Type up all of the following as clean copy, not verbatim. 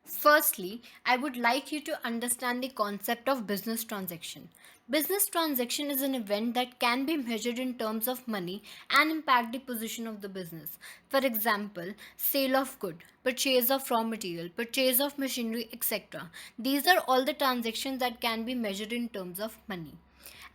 Firstly, I would like you to understand the concept of business transaction. Business transaction is an event that can be measured in terms of money and impact the position of the business. For example, sale of good, purchase of raw material, purchase of machinery, etc. These are all the transactions that can be measured in terms of money.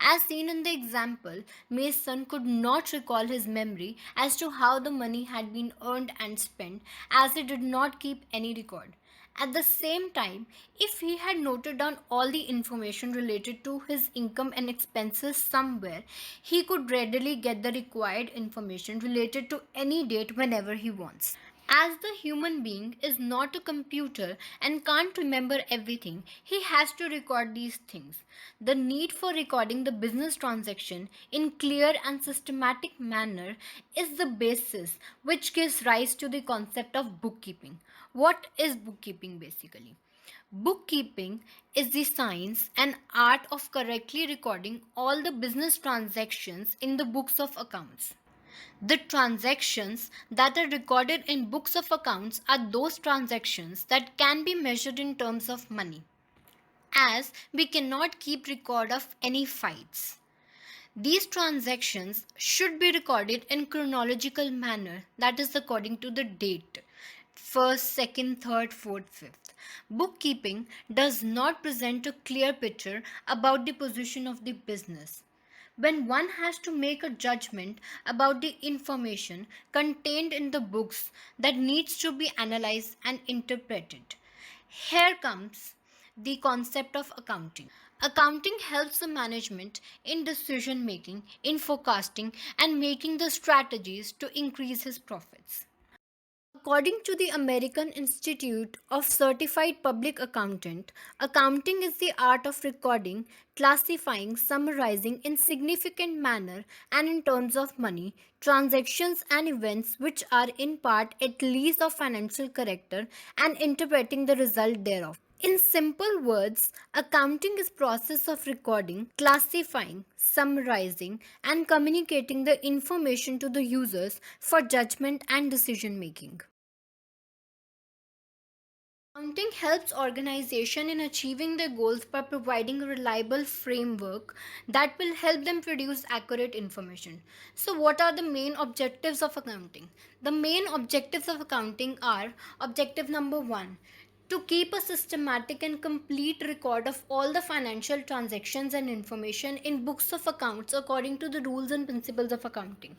As seen in the example, Mason could not recall his memory as to how the money had been earned and spent, as he did not keep any record. At the same time, if he had noted down all the information related to his income and expenses somewhere, he could readily get the required information related to any date whenever he wants. As the human being is not a computer and can't remember everything, he has to record these things. The need for recording the business transaction in clear and systematic manner is the basis which gives rise to the concept of bookkeeping. What is bookkeeping basically? Bookkeeping is the science and art of correctly recording all the business transactions in the books of accounts. The transactions that are recorded in books of accounts are those transactions that can be measured in terms of money, as we cannot keep record of any fights. These transactions should be recorded in chronological manner, that is according to the date. First, second, third, fourth, fifth. Bookkeeping does not present a clear picture about the position of the business. When one has to make a judgment about the information contained in the books that needs to be analyzed and interpreted. Here comes the concept of accounting. Accounting helps the management in decision making, in forecasting, and making the strategies to increase his profits. According to the American Institute of Certified Public Accountant, accounting is the art of recording, classifying, summarizing in significant manner and in terms of money, transactions and events which are in part at least of financial character and interpreting the result thereof. In simple words, accounting is process of recording, classifying, summarizing and communicating the information to the users for judgment and decision making. Accounting helps organization in achieving their goals by providing a reliable framework that will help them produce accurate information. So what are the main objectives of accounting? The main objectives of accounting are: objective number 1, to keep a systematic and complete record of all the financial transactions and information in books of accounts according to the rules and principles of accounting.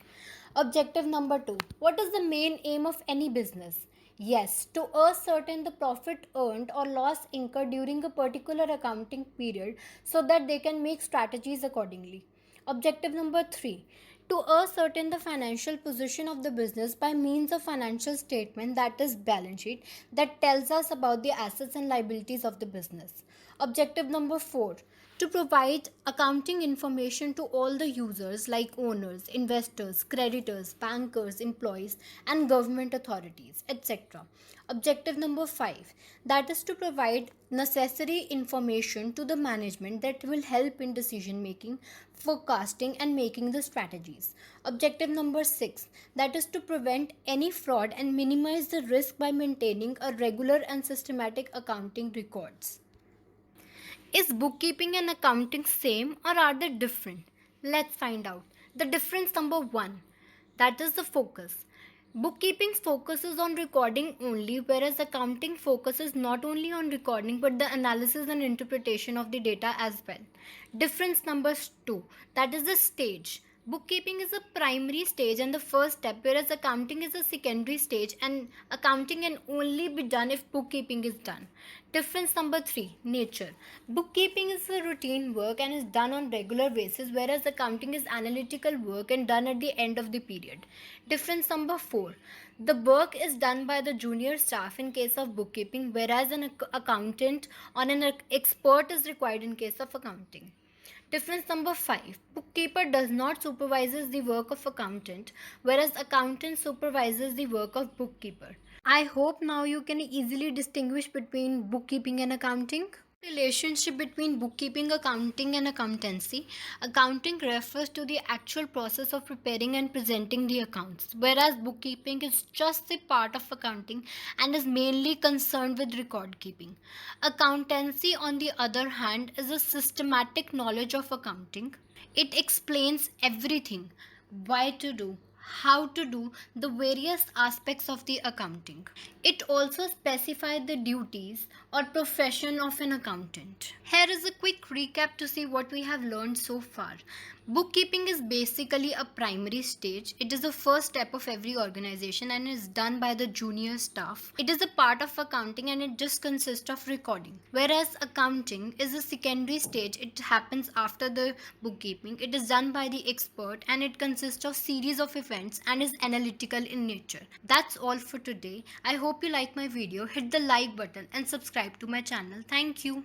Objective number 2, what is the main aim of any business? Yes, to ascertain the profit earned or loss incurred during a particular accounting period so that they can make strategies accordingly. Objective number 3, to ascertain the financial position of the business by means of financial statement, that is balance sheet, that tells us about the assets and liabilities of the business. Objective number 4, to provide accounting information to all the users like owners, investors, creditors, bankers, employees, and government authorities, etc. Objective number 5, that is to provide necessary information to the management that will help in decision making, forecasting, and making the strategies. Objective number 6, that is to prevent any fraud and minimize the risk by maintaining a regular and systematic accounting records. Is bookkeeping and accounting same or are they different? Let's find out. The difference number 1, that is the focus. Bookkeeping focuses on recording only, whereas accounting focuses not only on recording but the analysis and interpretation of the data as well. Difference number 2, that is the stage. Bookkeeping is a primary stage and the first step, whereas accounting is a secondary stage, and accounting can only be done if bookkeeping is done. Difference number 3, nature. Bookkeeping is a routine work and is done on regular basis, whereas accounting is analytical work and done at the end of the period. Difference number 4, the work is done by the junior staff in case of bookkeeping, whereas an accountant or an expert is required in case of accounting. Difference number 5, bookkeeper does not supervises the work of accountant, whereas accountant supervises the work of bookkeeper. I hope now you can easily distinguish between bookkeeping and accounting. Relationship between bookkeeping, accounting, and accountancy. Accounting refers to the actual process of preparing and presenting the accounts, whereas bookkeeping is just the part of accounting and is mainly concerned with record keeping. Accountancy, on the other hand, is a systematic knowledge of accounting. It explains everything: why to do, how to do, the various aspects of the accounting. It also specifies the duties or profession of an accountant. Here is a quick recap to see what we have learned so far. Bookkeeping is basically a primary stage. It is the first step of every organization and is done by the junior staff. It is a part of accounting and it just consists of recording. Whereas accounting is a secondary stage. It happens after the bookkeeping. It is done by the expert and it consists of series of events and is analytical in nature. That's all for today. I hope you like my video. Hit the like button and subscribe to my channel. Thank you.